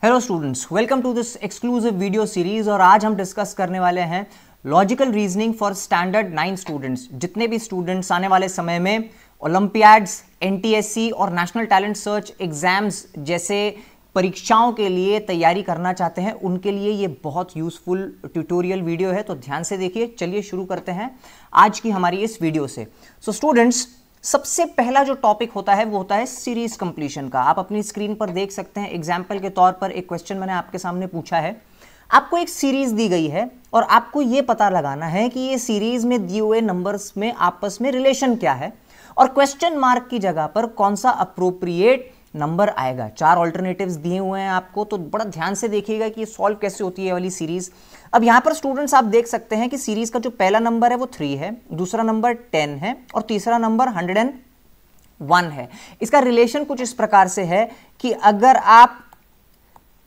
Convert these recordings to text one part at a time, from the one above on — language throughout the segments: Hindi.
Hello students, welcome to this exclusive video series. और आज हम डिस्कस करने वाले हैं logical reasoning for standard 9 students. जितने भी स्टूडेंट्स आने वाले समय में ओलंपियाड्स, एनटीएससी और नेशनल टैलेंट सर्च एग्जाम्स जैसे परीक्षाओं के लिए तैयारी करना चाहते हैं, उनके लिए ये बहुत यूजफुल ट्यूटोरियल वीडियो है, तो ध्यान से देखिए। चलिए शुरू करते हैं आज की हमारी इस वीडियो से। सो स्टूडेंट्स, सबसे पहला जो टॉपिक होता है वो होता है सीरीज कंप्लीशन का। आप अपनी स्क्रीन पर देख सकते हैं, एग्जाम्पल के तौर पर एक क्वेश्चन मैंने आपके सामने पूछा है। आपको एक सीरीज दी गई है और आपको यह पता लगाना है कि ये सीरीज में दिए हुए नंबर्स में आपस में रिलेशन क्या है और क्वेश्चन मार्क की जगह पर कौन सा अप्रोप्रिएट नंबर आएगा। 4 ऑल्टरनेटिव्स दिए हुए हैं आपको, तो बड़ा ध्यान से देखिएगा कि ये सॉल्व कैसे होती है वाली सीरीज। अब यहां पर स्टूडेंट्स आप देख सकते हैं कि सीरीज का जो पहला नंबर है वो 3 है, दूसरा नंबर 10 है और तीसरा नंबर 101 है। इसका रिलेशन कुछ इस प्रकार से है कि अगर आप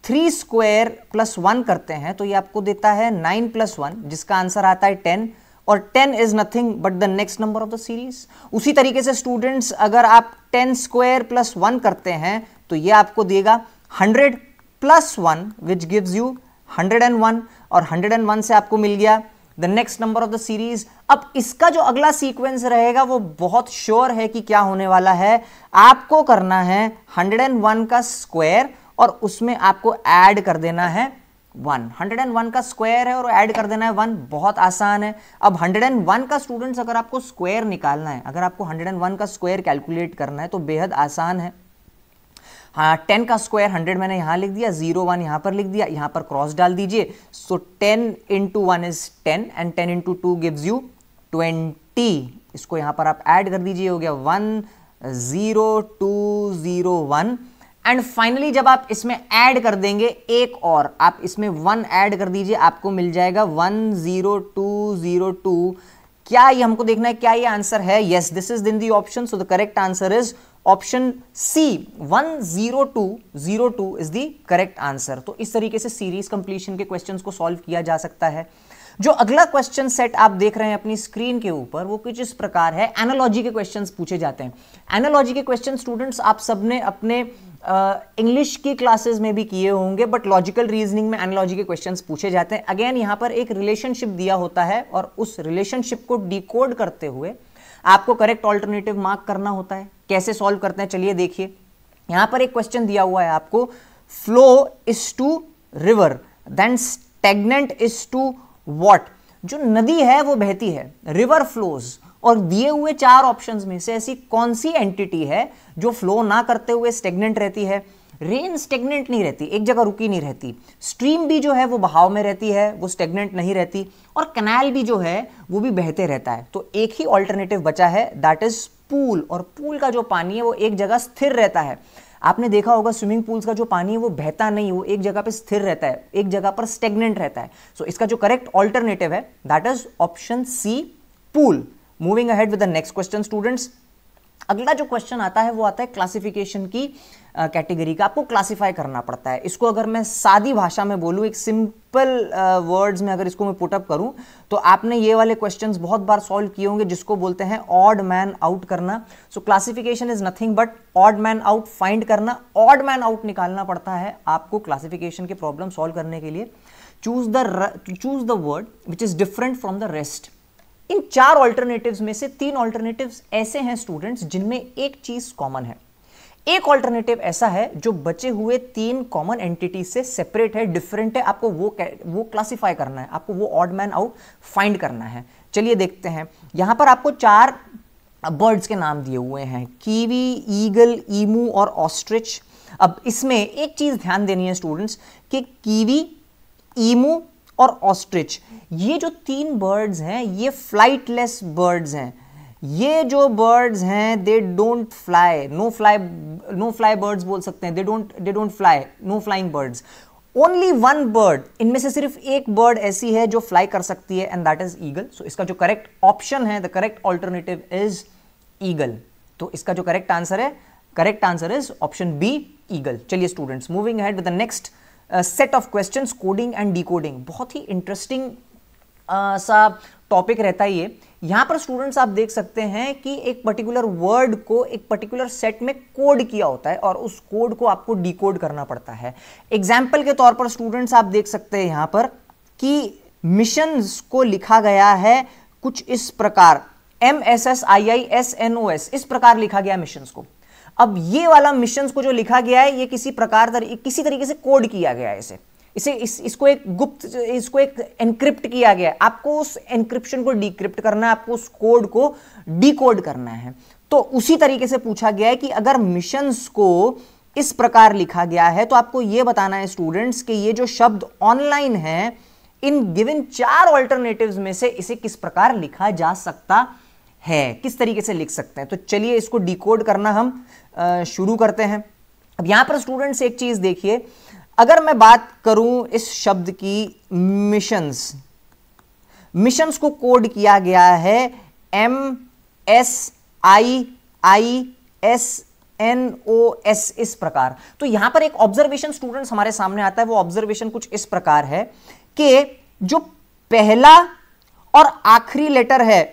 3 स्क्वायर प्लस 1 करते हैं तो ये आपको देता है 9 प्लस 1, जिसका आंसर आता है 10, और 10 is nothing but the next number of the series. उसी तरीके से स्टूडेंट्स, अगर आप 10 स्क्वायर प्लस 1 करते हैं तो ये आपको देगा 100 प्लस 1 विच गिव्स यू 101, और 101 से आपको मिल गया the next number of the series. अब इसका जो अगला सीक्वेंस रहेगा वो बहुत श्योर है कि क्या होने वाला है। आपको करना है 101 का स्क्वायर और उसमें आपको ऐड कर देना है 1। 101 का स्क्वायर है और ऐड कर देना है 1, बहुत आसान है। अब 101 का स्टूडेंट्स अगर आपको स्क्वायर निकालना है, अगर आपको 101 का स्क्वायर कैलकुलेट करना है तो बेहद आसान है। हाँ, 10 का स्क्वायर 100 मैंने यहां लिख दिया, 01 यहां पर लिख दिया, यहां पर क्रॉस डाल दीजिए। सो 10 into 1 is 10 and 10 into 2 gives you 20। इसको यहां पर आप ऐड कर दीजिए, हो गया 10201। एंड फाइनली जब आप इसमें ऐड कर देंगे एक और, आप इसमें 1 ऐड कर दीजिए, आपको मिल जाएगा 10202। क्या ये हमको देखना है, क्या ये आंसर है? Yes, this is in the option, so the correct answer is option C, 10202 is the correct answer. तो इस तरीके से सीरीज कंप्लीशन के क्वेश्चंस को सॉल्व किया जा सकता है। जो अगला क्वेश्चन सेट आप देख रहे हैं अपनी स्क्रीन के ऊपर, वो कुछ इस प्रकार है। एनालॉजी के क्वेश्चंस पूछे जाते हैं। एनालॉजी के क्वेश्चन स्टूडेंट्स आप सबने अपने इंग्लिश की क्लासेस में भी किए होंगे, बट लॉजिकल रीजनिंग में एनालॉजी के क्वेश्चंस पूछे जाते हैं। अगेन यहां पर एक रिलेशनशिप दिया होता है और उस रिलेशनशिप को डिकोड करते हुए आपको करेक्ट ऑल्टरनेटिव मार्क करना होता है। कैसे सॉल्व करते हैं चलिए देखिए। यहां पर एक क्वेश्चन दिया हुआ है आपको, flow is to river then stagnant is to what. जो नदी है वो बहती है, रिवर फ्लोज, और दिए हुए 4 ऑप्शंस में से ऐसी कौन सी एंटिटी है जो फ्लो ना करते हुए स्टेगनेंट रहती है? रेन स्टेगनेंट नहीं रहती, एक जगह रुकी नहीं रहती। स्ट्रीम भी जो है वो बहाव में रहती है, वो स्टेगनेंट नहीं रहती। और कैनाल भी जो है वो भी बहते रहता है। तो एक ही ऑल्टरनेटिव बचा है, दैट इज पूल। और पूल का जो पानी है वो एक जगह स्थिर रहता है। आपने देखा होगा स्विमिंग पूल्स का जो पानी है वो बहता नहीं, वो एक जगह पे स्थिर रहता है, एक जगह पर स्टेगनेंट रहता है। सो इसका जो करेक्ट ऑल्टरनेटिव है that is option C, pool. Moving ahead with the next question students. अगला जो क्वेश्चन आता है वो आता है क्लासिफिकेशन की कैटेगरी का। आपको क्लासिफाई करना पड़ता है। इसको अगर मैं सादी भाषा में बोलूं, एक सिंपल वर्ड्स में अगर इसको मैं पुटअप करूं, तो आपने ये वाले क्वेश्चंस बहुत बार सॉल्व किए होंगे, जिसको बोलते हैं ऑड मैन आउट करना। सो classification is nothing but odd man out find करना। ऑड मैन आउट निकालना पड़ता है आपको क्लासिफिकेशन के प्रॉब्लम सॉल्व करने के लिए। Choose the word which is different from the rest. In 4 alternatives में से 3 ऑल्टरनेटिव्स ऐसे हैं स्टूडेंट्स जिनमें एक चीज कॉमन है। एक ऑल्टरनेटिव ऐसा है जो बचे हुए 3 कॉमन एंटिटी से सेपरेट है, डिफरेंट है। आपको वो क्लासिफाई करना है, आपको वो ऑड मैन आउट फाइंड करना है। चलिए देखते हैं। यहां पर आपको 4 बर्ड्स के नाम दिए हुए हैं, कीवी, ईगल, ईमू और ऑस्ट्रिच। अब इसमें एक चीज ध्यान देनी है स्टूडेंट्स कि कीवी, ईमू और ऑस्ट्रिच, ये जो 3 बर्ड्स हैं ये फ्लाइटलेस बर्ड्स हैं। ये जो बर्ड्स हैं they don't fly, no fly birds बोल सकते हैं। They don't fly, no flying birds. Only 1 bird, इनमें से सिर्फ एक बर्ड ऐसी है जो फ्लाई कर सकती है, and that is eagle. So इसका जो करेक्ट ऑप्शन है, the correct alternative is eagle. तो इसका जो करेक्ट आंसर है, correct answer is option B, eagle. चलिए students, moving ahead with the next set of questions, coding and decoding. बहुत ही इंटरेस्टिंग सा टॉपिक रहता है ये, यहां पर स्टूडेंट्स आप देख सकते हैं कि एक पर्टिकुलर वर्ड को एक पर्टिकुलर सेट में कोड किया होता है और उस कोड को आपको डिकोड करना पड़ता है। एग्जाम्पल के तौर पर स्टूडेंट्स आप देख सकते हैं यहां पर कि मिशंस को लिखा गया है कुछ इस प्रकार, MSSIISNOS, इस प्रकार लिखा गया मिशंस को। अब ये वाला मिशंस को जो लिखा गया है ये किसी तरीके से कोड किया गया है इसको एक एनक्रिप्ट किया गया है। आपको उस एनक्रिप्शन को डिक्रिप्ट करना है, आपको उस कोड को डिकोड करना है। तो उसी तरीके से पूछा गया है कि अगर मिशंस को इस प्रकार लिखा गया है तो आपको यह बताना है स्टूडेंट्स कि ये जो शब्द ऑनलाइन है इन गिवन 4 ऑल्टरनेटिव्स में से इसे किस प्रकार लिखा जा सकता है, किस तरीके से लिख सकते हैं। तो चलिए इसको डिकोड करना हम शुरू करते हैं। अब यहां पर स्टूडेंट्स एक चीज देखिए, अगर मैं बात करूं इस शब्द की मिशंस को कोड किया गया है MSIISNOS इस प्रकार। तो यहां पर एक ऑब्जर्वेशन स्टूडेंट्स हमारे सामने आता है, वो ऑब्जर्वेशन कुछ इस प्रकार है कि जो पहला और आखिरी लेटर है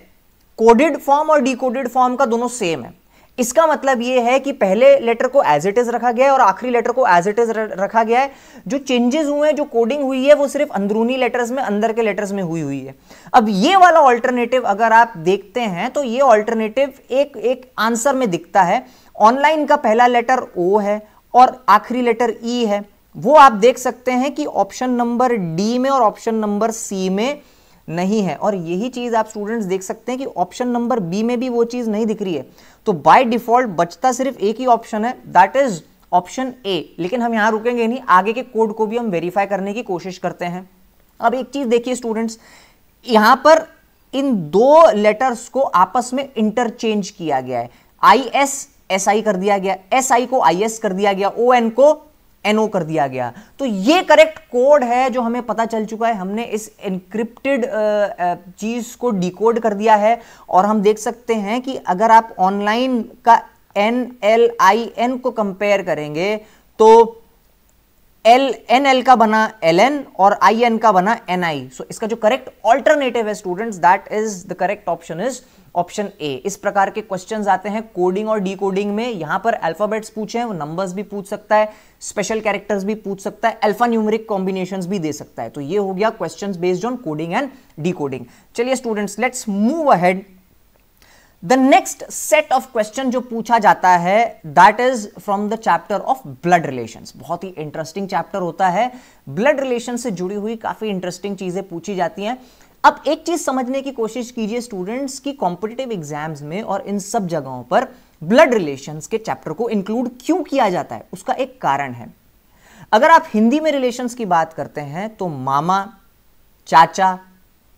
कोडेड फॉर्म और डिकोडेड फॉर्म का दोनों सेम है। इसका मतलब यह है कि पहले लेटर को एज इट इज रखा गया है और आखिरी लेटर को एज इट इज रखा गया है। जो चेंजेस हुए हैं, जो कोडिंग हुई है, वो सिर्फ अंदरूनी लेटर्स में, अंदर के लेटर्स में हुई है। अब ये वाला ऑल्टरनेटिव अगर आप देखते हैं तो ये ऑल्टरनेटिव एक आंसर में दिखता है। ऑनलाइन का पहला लेटर O है और आखिरी लेटर E है। वो आप देख सकते हैं कि ऑप्शन नंबर डी में और ऑप्शन नंबर सी में नहीं है। और यही चीज आप स्टूडेंट्स देख सकते हैं कि ऑप्शन नंबर बी में भी वो चीज नहीं दिख रही है। तो बाय डिफॉल्ट बचता सिर्फ एक ही ऑप्शन है, दैट इज ऑप्शन ए। लेकिन हम यहां रुकेंगे नहीं, आगे के कोड को भी हम वेरीफाई करने की कोशिश करते हैं। अब एक चीज देखिए स्टूडेंट्स, यहां पर इन 2 लेटर्स को आपस में इंटरचेंज किया गया है। IS SI कर दिया गया, SI को IS कर दिया गया, ON को NO कर दिया गया। तो ये करेक्ट कोड है जो हमें पता चल चुका है। हमने इस एनक्रिप्टेड चीज को डिकोड कर दिया है और हम देख सकते हैं कि अगर आप ऑनलाइन का NLIN को कंपेयर करेंगे तो NL का बना LN और IN का बना NI। सो इसका जो करेक्ट ऑल्टरनेटिव है students, that is the correct option is option A. इस प्रकार के क्वेश्चंस आते हैं कोडिंग और डिकोडिंग में। यहां पर अल्फाबेट्स पूछे हैं, वो नंबर्स भी पूछ सकता है, स्पेशल कैरेक्टर्स भी पूछ सकता है, अल्फा न्यूमेरिक कॉम्बिनेशंस भी दे सकता है। तो ये हो गया questions based on coding and decoding. चलिए students, let's move ahead. The next set of question जो पूछा जाता है that is from the chapter of blood relations. बहुत ही इंटरेस्टिंग चैप्टर होता है। ब्लड रिलेशन से जुड़ी हुई काफी इंटरेस्टिंग चीजें पूछी जाती हैं। अब एक चीज समझने की कोशिश कीजिए स्टूडेंट्स की कॉम्पिटिटिव एग्जाम्स में और इन सब जगहों पर ब्लड रिलेशंस के चैप्टर को इंक्लूड क्यों किया जाता है, उसका एक कारण है। अगर आप हिंदी में रिलेशंस की बात करते हैं तो मामा, चाचा,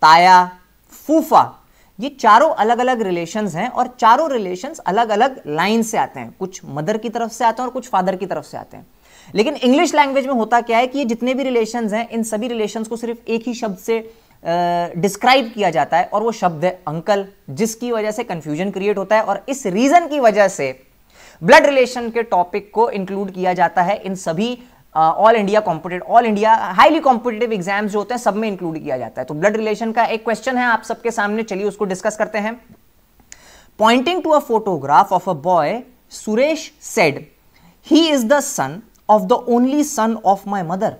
ताया, फूफा, ये चारों अलग अलग रिलेशंस हैं और चारों रिलेशंस अलग अलग लाइन से आते हैं। कुछ मदर की तरफ से आते हैं और कुछ फादर की तरफ से आते हैं। लेकिन इंग्लिश लैंग्वेज में होता क्या है कि ये जितने भी रिलेशंस हैं, इन सभी रिलेशंस को सिर्फ एक ही शब्द से डिस्क्राइब किया जाता है और वो शब्द है अंकल, जिसकी वजह से कंफ्यूजन क्रिएट होता है। और इस रीजन की वजह से ब्लड रिलेशन के टॉपिक को इंक्लूड किया जाता है इन सभी all India highly competitive exams जो होते हैं सब में इंक्लूड किया जाता है। तो ब्लड रिलेशन का एक क्वेश्चन है आप सबके सामने, चलिए उसको डिस्कस करते हैं। Pointing to a photograph of a boy, Suresh said, he is the son of the only son of my mother.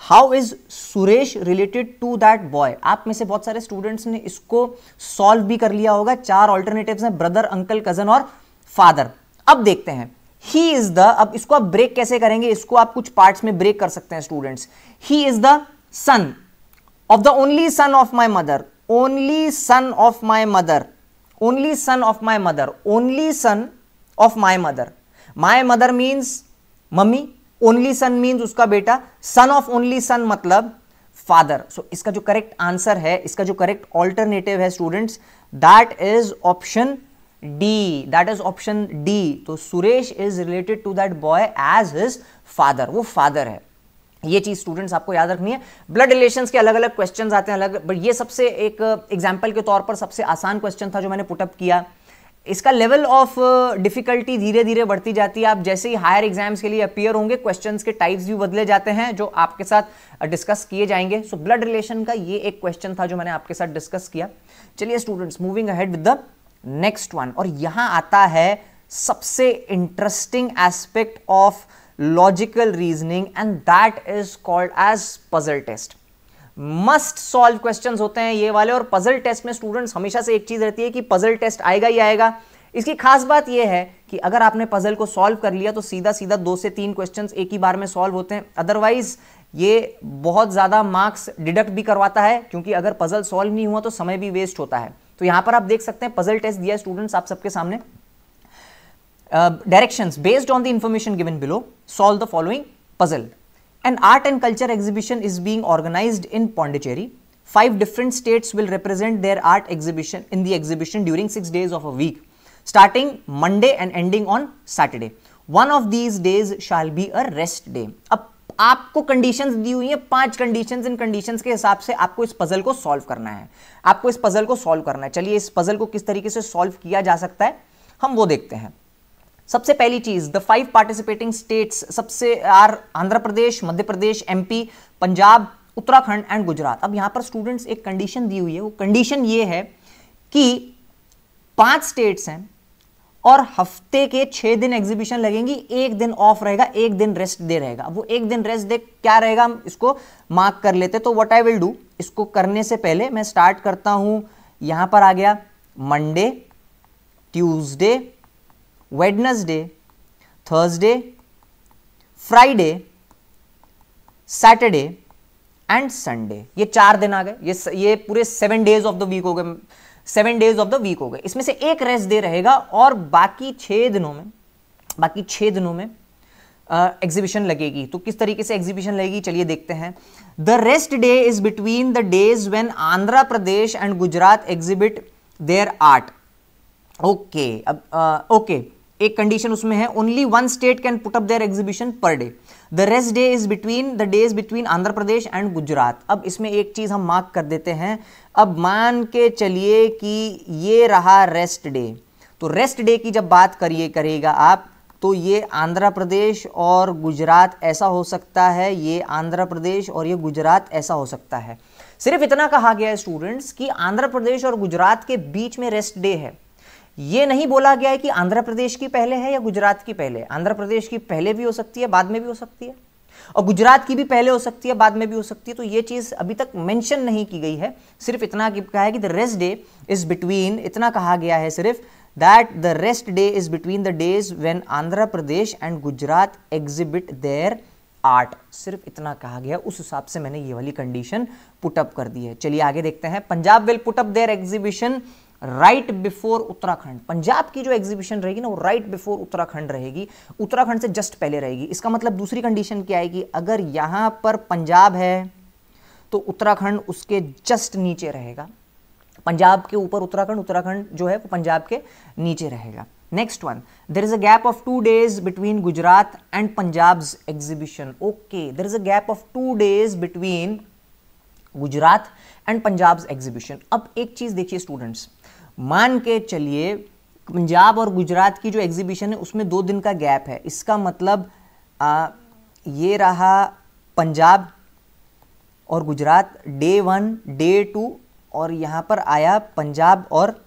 How is Suresh related to that boy. आप में से बहुत सारे स्टूडेंट्स ने इसको सॉल्व भी कर लिया होगा। 4 ऑल्टरनेटिव्स हैं, ब्रदर, अंकल, कजन और फादर। अब देखते हैं ही इज द, अब इसको आप ब्रेक कैसे करेंगे, इसको आप कुछ पार्ट्स में ब्रेक कर सकते हैं students. He is the son of the only son of my mother, only son of my mother, only son of my mother, only son of my mother. My mother means mummy, only son means उसका बेटा, सन ऑफ ओनली सन मतलब फादर। सो इसका जो करेक्ट आंसर है, इसका जो करेक्ट ऑल्टरनेटिव है students, that is option D, that is option D. तो Suresh is related to that boy as his father, वो फादर है। ये चीज स्टूडेंट्स आपको याद रखनी है। ब्लड रिलेशंस के अलग अलग क्वेश्चंस आते हैं अलग, बट ये सबसे एक एग्जांपल के तौर पर सबसे आसान क्वेश्चन था जो मैंने पुटअप किया। इसका लेवल ऑफ डिफिकल्टी धीरे धीरे बढ़ती जाती है। आप जैसे ही हायर एग्जाम्स के लिए अपीयर होंगे, क्वेश्चंस के टाइप्स भी बदले जाते हैं जो आपके साथ डिस्कस किए जाएंगे। सो ब्लड रिलेशन का ये एक क्वेश्चन था जो मैंने आपके साथ डिस्कस किया। चलिए students, moving ahead with the next one, और यहां आता है सबसे interesting aspect of logical reasoning, and that is called as puzzle test. Must solve questions होते हैं ये वाले, और पजल टेस्ट में स्टूडेंट्स हमेशा से एक चीज रहती है कि पजल टेस्ट आएगा ही आएगा। इसकी खास बात यह है कि अगर आपने पजल को सॉल्व कर लिया तो सीधा सीधा 2 से 3 क्वेश्चंस एक ही बार में सॉल्व होते हैं। अदरवाइज ये बहुत ज्यादा मार्क्स डिडक्ट भी करवाता है, क्योंकि अगर पजल सॉल्व नहीं हुआ तो समय भी वेस्ट होता है। तो यहां पर आप देख सकते हैं पजल टेस्ट दिया है स्टूडेंट्स आप सबके सामने। Directions based on the information given below, solve the following puzzle. An art and culture exhibition is being organized in Pondicherry. 5 different states will represent their art exhibition in the exhibition during 6 days of a week, starting Monday and ending on Saturday. One of these days shall be a rest day. अब आपको कंडीशंस दी हुई हैं, 5 कंडीशंस। इन कंडीशंस के हिसाब से आपको इस पजल को सॉल्व करना है, आपको इस पजल को सॉल्व करना है। चलिए इस पजल को किस तरीके से सॉल्व किया जा सकता है हम वो देखते हैं। सबसे पहली चीज, द 5 पार्टिसिपेटिंग स्टेट्स सबसे are Andhra Pradesh, Madhya Pradesh, MP, Punjab, Uttarakhand and Gujarat. अब यहां पर स्टूडेंट्स एक कंडीशन दी हुई है, वो कंडीशन ये है कि 5 स्टेट्स हैं और हफ्ते के 6 दिन एग्जीबिशन लगेंगी, 1 दिन ऑफ रहेगा, 1 दिन रेस्ट डे रहेगा। अब वो 1 दिन रेस्ट डे क्या रहेगा हम इसको मार्क कर लेते। तो व्हाट आई विल डू, इसको करने से पहले मैं स्टार्ट करता हूं। यहां पर आ गया Monday, Tuesday, Wednesday, Thursday, Friday, Saturday and Sunday. ये 4 दिन आ गए। ये पूरे 7 डेज ऑफ द वीक हो गए, 7 डेज ऑफ द वीक हो गए। इसमें से एक रेस्ट डे रहेगा और बाकी 6 दिनों में एग्जीबिशन लगेगी। तो किस तरीके से एग्जीबिशन लगेगी चलिए देखते हैं। The rest day is between the days when Andhra Pradesh and Gujarat exhibit their art. Okay, अब ओके, एक कंडीशन उसमें है, only 1 state can put up their exhibition per day. The rest day is between the days between Andhra Pradesh and Gujarat. अब इसमें एक चीज हम मार्क कर देते हैं। अब मान के चलिए कि ये रहा रेस्ट डे, तो रेस्ट डे की जब बात करेगा आप, तो ये आंध्र प्रदेश और गुजरात ऐसा हो सकता है, ये आंध्र प्रदेश और ये गुजरात ऐसा हो सकता है। सिर्फ इतना कहा गया है स्टूडेंट्स कि आंध्र प्रदेश और गुजरात के बीच में रेस्ट डे है। ये नहीं बोला गया है कि आंध्र प्रदेश की पहले है या गुजरात की पहले। आंध्र प्रदेश की पहले भी हो सकती है, बाद में भी हो सकती है, और गुजरात की भी पहले हो सकती है, बाद में भी हो सकती है। तो ये चीज अभी तक मेंशन नहीं की गई है। सिर्फ इतना कहा है कि the rest day is between, इतना कहा गया है सिर्फ, that the rest day is between the days when Andhra Pradesh and Gujarat exhibit their art. सिर्फ इतना कहा गया, उस हिसाब से मैंने ये वाली कंडीशन पुटअप कर दी है। चलिए आगे देखते हैं। Punjab will put up their exhibition right before Uttarakhand. Punjab की जो एग्जीबिशन रहेगी ना वो राइट बिफोर उत्तराखंड रहेगी, उत्तराखंड से जस्ट पहले रहेगी। इसका मतलब दूसरी कंडीशन क्या आएगी, अगर यहां पर पंजाब है तो उत्तराखंड उसके जस्ट नीचे रहेगा। पंजाब के ऊपर उत्तराखंड, उत्तराखंड जो है वो पंजाब के नीचे रहेगा। Next one, there is a gap of 2 days between Gujarat and Punjab's exhibition. Okay, there is a gap of 2 days between Gujarat and Punjab's exhibition. अब एक चीज देखिए स्टूडेंट्स, मान के चलिए पंजाब और गुजरात की जो एग्जीबिशन है उसमें 2 दिन का गैप है। इसका मतलब ये रहा पंजाब और गुजरात डे 1, डे 2, और यहां पर आया पंजाब और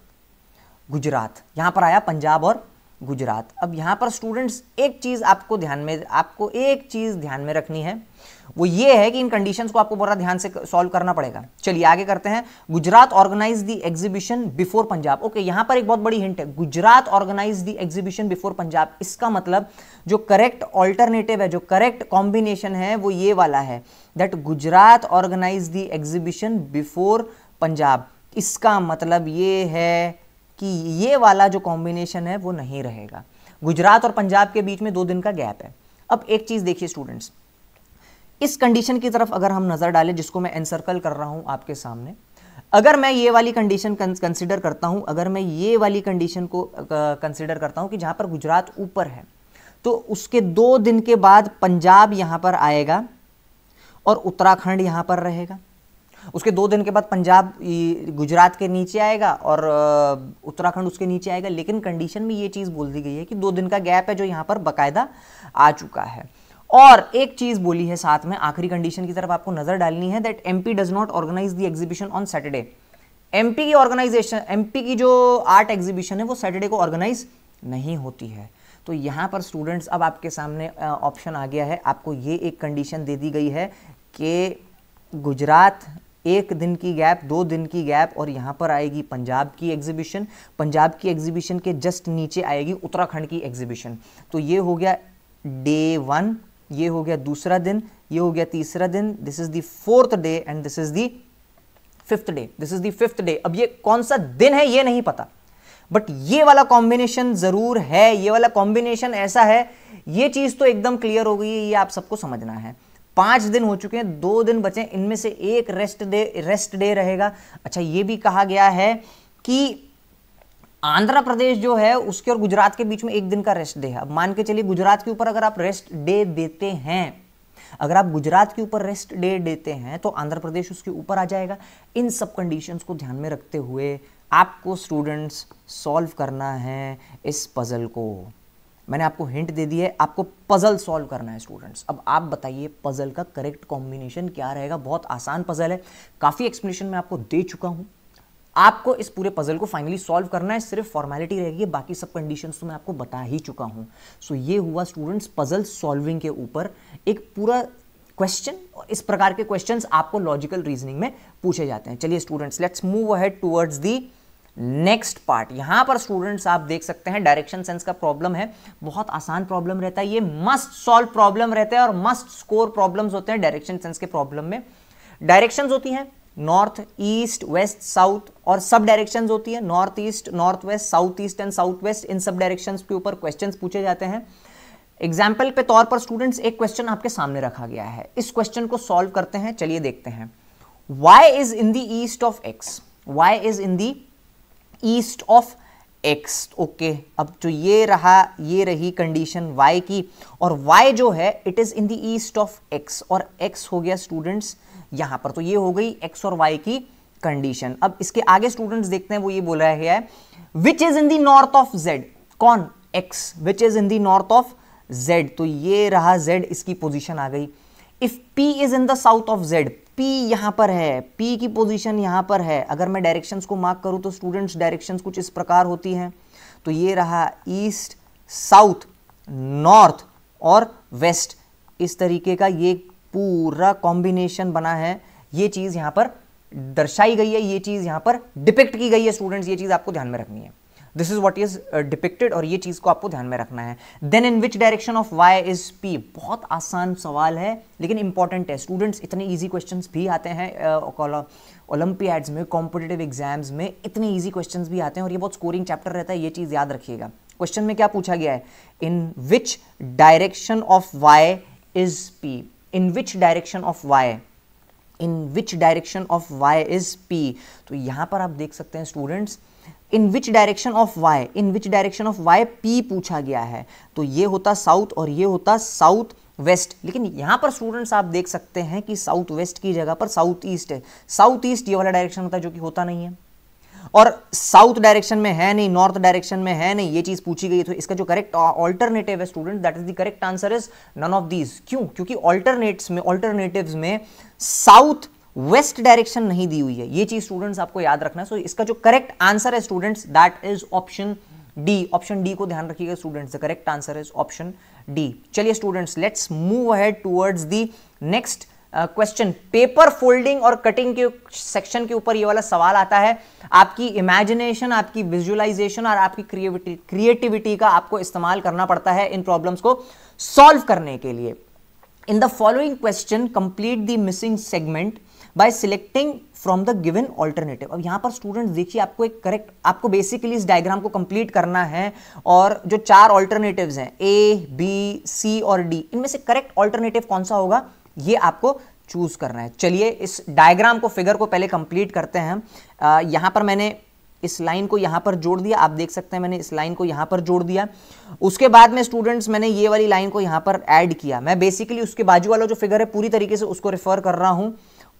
गुजरात, यहां पर आया पंजाब और गुजरात। अब यहां पर स्टूडेंट्स एक चीज आपको एक चीज ध्यान में रखनी है, वो ये है कि इन कंडीशंस को आपको बड़ा ध्यान से सॉल्व करना पड़ेगा। चलिए आगे करते हैं। Gujarat organise the exhibition before Punjab. Okay, यहां पर एक बहुत बड़ी हिंट है, Gujarat organise the exhibition before Punjab. इसका मतलब जो करेक्ट ऑल्टरनेटिव है, जो करेक्ट कॉम्बिनेशन है वो ये वाला है, that Gujarat organise the exhibition before Punjab. इसका मतलब ये है कि ये वाला जो कॉम्बिनेशन है वो नहीं रहेगा। गुजरात और पंजाब के बीच में 2 दिन का गैप है। अब एक चीज देखिए स्टूडेंट्स, इस कंडीशन की तरफ अगर हम नजर डालें, जिसको मैं एनसर्कल कर रहा हूं आपके सामने, अगर मैं ये वाली कंडीशन कंसीडर करता हूं, अगर मैं ये वाली कंडीशन को कंसीडर करता हूं कि जहां पर गुजरात ऊपर है, तो उसके 2 दिन के बाद पंजाब यहां पर आएगा और उत्तराखंड यहां पर रहेगा। उसके 2 दिन के बाद पंजाब गुजरात के नीचे आएगा और उत्तराखंड उसके नीचे आएगा, लेकिन कंडीशन में ये चीज़ बोल दी गई है कि 2 दिन का गैप है जो यहाँ पर बाकायदा आ चुका है। और एक चीज़ बोली है साथ में, आखिरी कंडीशन की तरफ आपको नज़र डालनी है, that MP does not organise the exhibition on Saturday. MP की ऑर्गेनाइजेशन, एमपी की जो आर्ट एग्जीबिशन है वो सैटरडे को ऑर्गेनाइज नहीं होती है। तो यहाँ पर स्टूडेंट्स अब आपके सामने ऑप्शन आ गया है, आपको ये एक कंडीशन दे दी गई है कि गुजरात 1 दिन की गैप, 2 दिन की गैप, और यहाँ पर आएगी पंजाब की एग्जीबिशन, पंजाब की एग्जीबिशन के जस्ट नीचे आएगी उत्तराखंड की एग्जीबिशन। तो ये हो गया डे 1, ये हो गया दूसरा दिन, ये हो गया तीसरा दिन, this is the 4th day and this is the 5th day, this is the 5th day. अब ये कौन सा दिन है ये नहीं पता, बट ये वाला कॉम्बिनेशन जरूर है, ये वाला कॉम्बिनेशन ऐसा है, ये चीज तो एकदम क्लियर हो गई है, ये आप सबको समझना है। 5 दिन हो चुके हैं, 2 दिन बचे, इनमें से एक रेस्ट डे रहेगा। अच्छा, ये भी कहा गया है कि आंध्र प्रदेश जो है उसके और गुजरात के बीच में 1 दिन का रेस्ट डे है। अब मान के चलिए गुजरात के ऊपर अगर आप रेस्ट डे देते हैं, अगर आप गुजरात के ऊपर रेस्ट डे देते हैं तो आंध्र प्रदेश उसके ऊपर आ जाएगा। इन सब कंडीशंस को ध्यान में रखते हुए आपको स्टूडेंट्स सॉल्व करना है इस पजल को। मैंने आपको हिंट दे दी है, आपको पजल सॉल्व करना है स्टूडेंट्स। अब आप बताइए पजल का करेक्ट कॉम्बिनेशन क्या रहेगा। बहुत आसान पजल है, काफ़ी एक्सप्लेनेशन मैं आपको दे चुका हूँ। आपको इस पूरे पजल को फाइनली सॉल्व करना है, सिर्फ फॉर्मेलिटी रहेगी, बाकी सब कंडीशंस तो मैं आपको बता ही चुका हूँ। सो ये हुआ स्टूडेंट्स पजल सॉल्विंग के ऊपर एक पूरा क्वेश्चन, और इस प्रकार के क्वेश्चंस आपको लॉजिकल रीजनिंग में पूछे जाते हैं। चलिए students, let's move ahead towards the next part. यहां पर स्टूडेंट्स आप देख सकते हैं डायरेक्शन सेंस का प्रॉब्लम है, बहुत आसान प्रॉब्लम रहता है, ये मस्ट सॉल्व प्रॉब्लम रहता है और मस्ट स्कोर प्रॉब्लम्स होते हैं डायरेक्शन सेंस के प्रॉब्लम में। डायरेक्शंस होती हैं नॉर्थ, ईस्ट, वेस्ट, साउथ, और सब डायरेक्शंस होती है north east, north west, south east and south west. इन सब डायरेक्शंस के ऊपर क्वेश्चंस पूछे जाते हैं। एग्जाम्पल के तौर पर स्टूडेंट्स एक क्वेश्चन आपके सामने रखा गया है, इस क्वेश्चन को सॉल्व करते हैं। चलिए देखते हैं। y is in the east of x, y is in the east of x। Okay, अब जो ये रही कंडीशन y की, और y जो है it is in the east of x, और x हो गया स्टूडेंट्स यहां पर। तो ये हो गई x और y की कंडीशन। अब इसके आगे स्टूडेंट्स देखते हैं, वो ये बोल रहा है which is in the north of z, कौन x, which is in the north of z, तो ये रहा z, इसकी पोजीशन आ गई। If p is in the south of z, p यहां पर है, p की पोजीशन यहां पर है। अगर मैं डायरेक्शंस को मार्क करूं तो स्टूडेंट्स डायरेक्शंस कुछ इस प्रकार होती हैं, तो ये रहा ईस्ट, साउथ, नॉर्थ और वेस्ट, इस तरीके का ये पूरा कॉम्बिनेशन बना है। ये चीज यहां पर दर्शाई गई है, ये चीज यहां पर डिपिक्ट की गई है स्टूडेंट्स, ये चीज आपको ध्यान में रखनी है। This is what is depicted, और ये चीज को आपको ध्यान में रखना है। Then in which direction of y is p, बहुत आसान सवाल है लेकिन इंपॉर्टेंट है स्टूडेंट्स। इतने इजी क्वेश्चंस भी आते हैं ओलंपियाड्स में, कॉम्पिटिटिव एग्जाम्स में इतने इजी क्वेश्चंस भी आते हैं, और ये बहुत स्कोरिंग चैप्टर रहता है, ये चीज याद रखिएगा। क्वेश्चन में क्या पूछा गया है, in which direction of y is p, in which direction of y, in which direction of y is p। तो यहां पर आप देख सकते हैं students, in which direction of y, in which direction of y p पूछा गया है, तो ये होता साउथ और ये होता साउथ वेस्ट। लेकिन यहां पर स्टूडेंट्स आप देख सकते हैं कि साउथ वेस्ट की जगह पर साउथ ईस्ट है। साउथ ईस्ट ये वाला डायरेक्शन होता है जो कि होता नहीं है, और साउथ डायरेक्शन में है नहीं, नॉर्थ डायरेक्शन में है नहीं, ये चीज पूछी गई है। तो इसका जो करेक्ट ऑल्टरनेटिव है student, that is the correct answer is none of these. क्यों? क्योंकि ऑल्टरनेटिव्स में साउथ वेस्ट डायरेक्शन नहीं दी हुई है, ये चीज स्टूडेंट्स आपको याद रखना है। सो इसका जो करेक्ट आंसर है students, that is option D. Option D को ध्यान रखिएगा students, the correct answer is option D. चलिए students, let's move ahead towards the next question. Paper folding और कटिंग के सेक्शन के ऊपर ये वाला सवाल आता है। आपकी इमेजिनेशन, आपकी विजुअलाइजेशन और आपकी क्रिएटिविटी का आपको इस्तेमाल करना पड़ता है इन प्रॉब्लम्स को सॉल्व करने के लिए। In the following question complete the missing segment bye selecting from the given alternative. अब यहां पर स्टूडेंट्स देखिए, आपको एक करेक्ट, आपको बेसिकली इस डायग्राम को कंप्लीट करना है, और जो 4 ऑल्टरनेटिव्स हैं A, B, C और D, इनमें से करेक्ट ऑल्टरनेटिव कौन सा होगा ये आपको चूज करना है। चलिए इस डायग्राम को, फिगर को पहले कंप्लीट करते हैं। यहां पर मैंने इस लाइन को यहां पर जोड़ दिया, आप देख सकते हैं मैंने इस लाइन को यहां पर जोड़ दिया। उसके बाद में स्टूडेंट्स मैंने ये वाली लाइन को यहां पर ऐड किया। मैं बेसिकली उसके बाजू वाला जो फिगर है पूरी तरीके से उसको रेफर कर रहा हूं,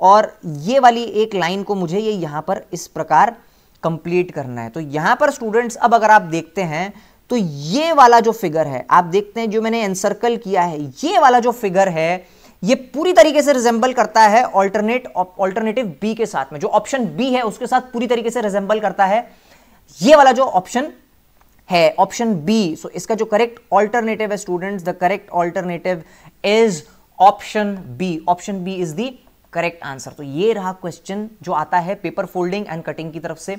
और ये वाली एक लाइन को मुझे ये यहां पर इस प्रकार कंप्लीट करना है। तो यहां पर स्टूडेंट्स अब अगर आप देखते हैं तो ये वाला जो फिगर है, आप देखते हैं जो मैंने एनसर्कल किया है, ये वाला जो फिगर है ये पूरी तरीके से रिजेंबल करता है ऑल्टरनेटिव बी के साथ में, जो ऑप्शन बी है उसके साथ पूरी तरीके से रिजेंबल करता है ये वाला जो ऑप्शन है, ऑप्शन बी। सो इसका जो करेक्ट ऑल्टरनेटिव है students, the correct alternative is option B. Option B is the correct answer. तो ये रहा क्वेश्चन जो आता है पेपर फोल्डिंग एंड कटिंग की तरफ से।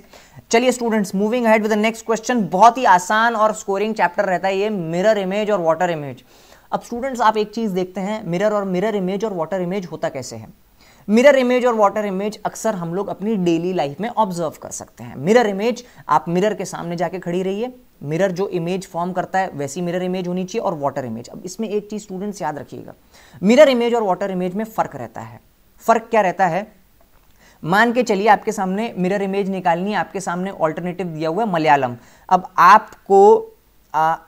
चलिए students, moving ahead with the next question. बहुत ही आसान और स्कोरिंग चैप्टर रहता है ये, मिरर इमेज और वाटर इमेज। अब स्टूडेंट्स आप एक चीज देखते हैं, मिरर इमेज और वाटर इमेज होता कैसे है। मिरर इमेज और वाटर इमेज अक्सर हम लोग अपनी डेली लाइफ में ऑब्जर्व कर सकते हैं। मिरर इमेज, आप मिरर के सामने जाके खड़ी रहिए, मिरर जो इमेज फॉर्म करता है वैसी मिरर इमेज होनी चाहिए। और वाटर इमेज, अब इसमें एक चीज स्टूडेंट्स याद रखिएगा, मिरर इमेज और वाटर इमेज में फर्क रहता है। फर्क क्या रहता है, मान के चलिए आपके सामने मिरर इमेज निकालनी है, आपके सामने ऑल्टरनेटिव दिया हुआ है मलयालम। अब आपको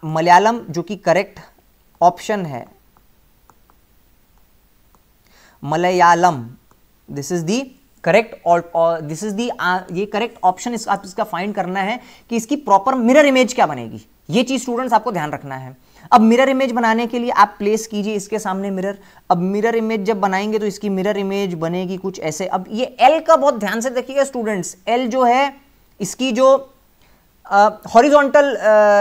मलयालम जो कि करेक्ट ऑप्शन है, Malayalam, this is the correct और दिस इज दी, ये करेक्ट ऑप्शन आप इसका फाइंड करना है कि इसकी प्रॉपर मिरर इमेज क्या बनेगी। ये चीज स्टूडेंट्स आपको ध्यान रखना है। अब मिरर इमेज बनाने के लिए आप प्लेस कीजिए इसके सामने मिरर। अब मिरर इमेज जब बनाएंगे तो इसकी मिरर इमेज बनेगी कुछ ऐसे। अब ये एल का बहुत ध्यान से देखिएगा स्टूडेंट्स, एल जो है इसकी जो हॉरिजॉन्टल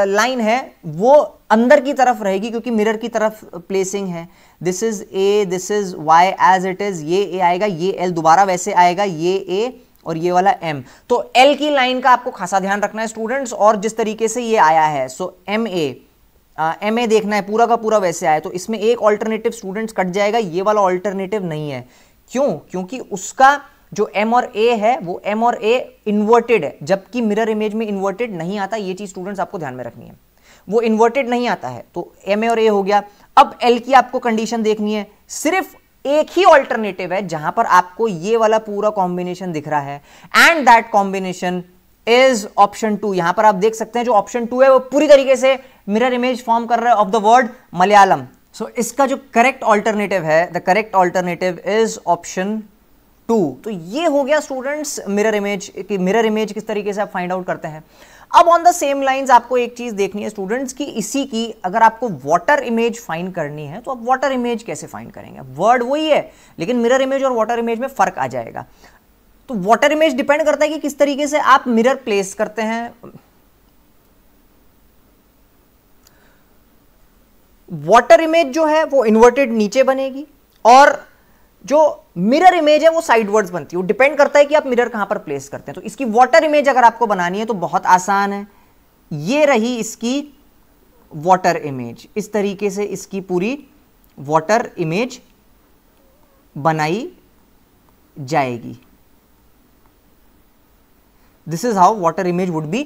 लाइन है वो अंदर की तरफ रहेगी क्योंकि मिरर की तरफ प्लेसिंग है। This is A, this is Y as it is, ये ए आएगा, ये एल दोबारा वैसे आएगा, ये ए और ये वाला एम। तो एल की लाइन का आपको खासा ध्यान रखना है स्टूडेंट्स, और जिस तरीके से ये आया है, सो एम ए देखना है पूरा का पूरा वैसे आया, तो इसमें एक ऑल्टरनेटिव स्टूडेंट्स कट जाएगा, ये वाला ऑल्टरनेटिव नहीं है। क्यों? क्योंकि उसका जो एम और ए है वो एम और ए इन्वर्टेड है, जबकि मिरर इमेज में इन्वर्टेड नहीं आता। ये चीज स्टूडेंट्स आपको ध्यान में रखनी है, वो इन्वर्टेड नहीं आता है। तो एम ए और ए हो गया। अब एल की आपको कंडीशन देखनी है, सिर्फ एक ही ऑल्टरनेटिव है जहां पर आपको ये वाला पूरा कॉम्बिनेशन दिख रहा है, and that combination is option 2। यहां पर आप देख सकते हैं जो ऑप्शन 2 है वो पूरी तरीके से मिरर इमेज फॉर्म कर रहा है ऑफ द वर्ड मलयालम। सो इसका जो करेक्ट ऑल्टरनेटिव है, the correct alternative is option 2। तो ये हो गया स्टूडेंट्स मिरर इमेज की, मिरर इमेज किस तरीके से आप फाइंड आउट करते हैं। अब ऑन द सेम लाइंस आपको एक चीज देखनी है स्टूडेंट्स की, इसी की अगर आपको वाटर इमेज फाइंड करनी है तो आप वाटर इमेज कैसे फाइंड करेंगे। वर्ड वही है लेकिन मिरर इमेज और वाटर इमेज में फर्क आ जाएगा। तो वाटर इमेज डिपेंड करता है कि किस तरीके से आप मिरर प्लेस करते हैं। वाटर इमेज जो है वो इन्वर्टेड नीचे बनेगी और जो मिरर इमेज है वो साइडवर्ड्स बनती है। वो डिपेंड करता है कि आप मिरर कहां पर प्लेस करते हैं। तो इसकी वाटर इमेज अगर आपको बनानी है तो बहुत आसान है, ये रही इसकी वाटर इमेज। इस तरीके से इसकी पूरी वाटर इमेज बनाई जाएगी। This is how water image would be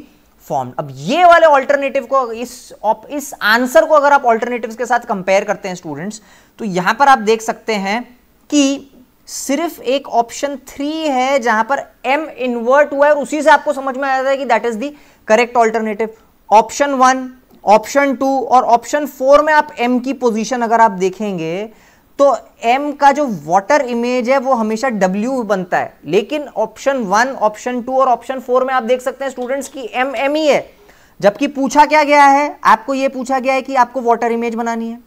formed. अब ये वाले ऑल्टरनेटिव को, इस आंसर को अगर आप ऑल्टरनेटिव्स के साथ कंपेयर करते हैं स्टूडेंट्स, तो यहां पर आप देख सकते हैं कि सिर्फ एक ऑप्शन 3 है जहां पर m इन्वर्ट हुआ है, और उसी से आपको समझ में आ जाता है कि that is the correct alternative. Option 1, option 2 और ऑप्शन 4 में आप m की पोजीशन अगर आप देखेंगे तो m का जो वाटर इमेज है वो हमेशा w बनता है, लेकिन ऑप्शन 1, ऑप्शन 2 और ऑप्शन 4 में आप देख सकते हैं स्टूडेंट्स की m ही है। जबकि पूछा क्या गया है, आपको यह पूछा गया है कि आपको वाटर इमेज बनानी है,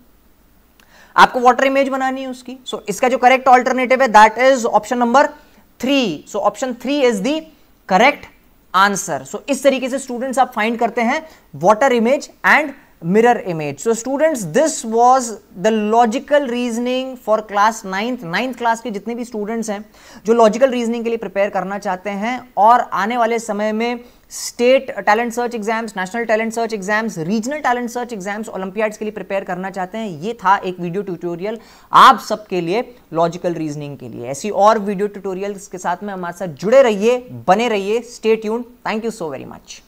आपको वाटर इमेज बनानी है उसकी। सो इसका जो करेक्ट ऑल्टरनेटिव है that is option number 3। So option 3 is the correct answer. So इस तरीके से स्टूडेंट्स आप फाइंड करते हैं water image and mirror image. So students this was the logical reasoning for class 9th class के जितने भी स्टूडेंट्स हैं जो लॉजिकल रीजनिंग के लिए प्रिपेयर करना चाहते हैं और आने वाले समय में state talent search exams, national talent search exams, regional talent search exams, Olympiads के लिए प्रिपेयर करना चाहते हैं। ये था एक वीडियो ट्यूटोरियल आप सबके लिए लॉजिकल रीजनिंग के लिए। ऐसी और वीडियो ट्यूटोरियल्स के साथ में हमारे साथ जुड़े रहिए, बने रहिए, stay tuned. Thank you so very much.